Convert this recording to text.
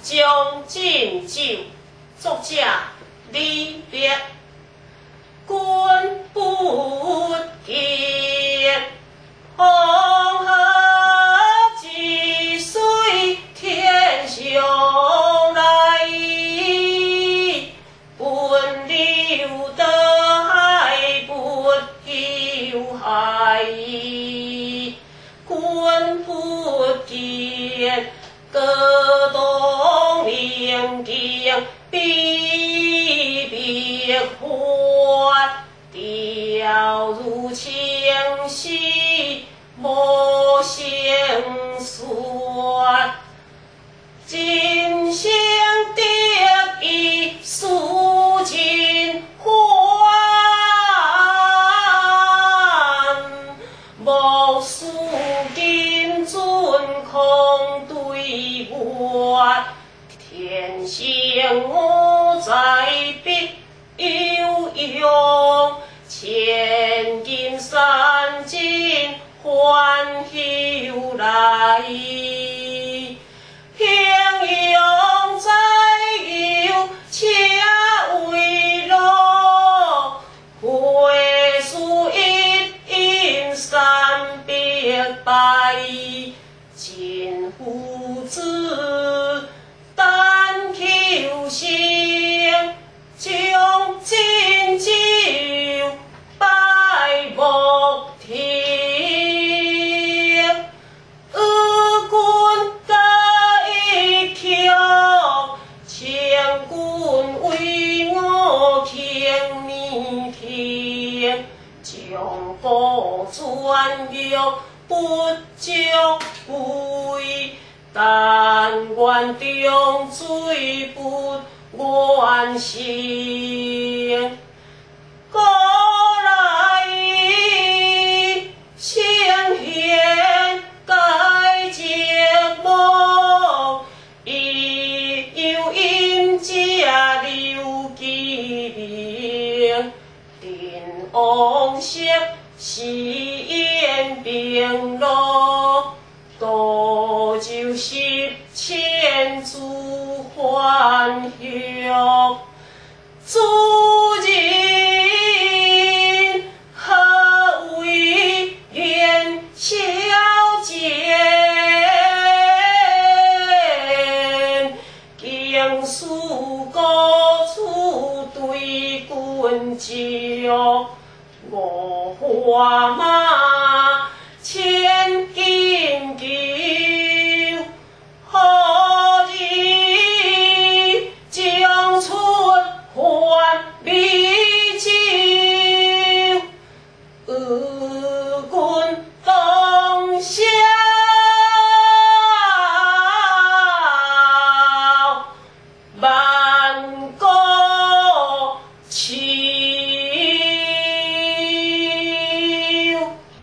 将进酒，作者李白。君不见，黄河之水天上来，奔流得海不有海。君不见，歌动连江碧别花，调入清溪莫相算。今生得意诉尽欢，莫诉金樽空对月。天生我材必有用，千金散尽还休来。平庸在有且为乐，会书一饮三百拜。今夫子但求生，将进酒拜莫停。君该强，请君为我倾面听，将国传玉不足贵。但愿中水不愿成，古来圣贤皆寂寞，亦有因家留其名。定往昔是烟冰落，多酒十千足还休。主人何为元宵节？经书高处对君酒，我花马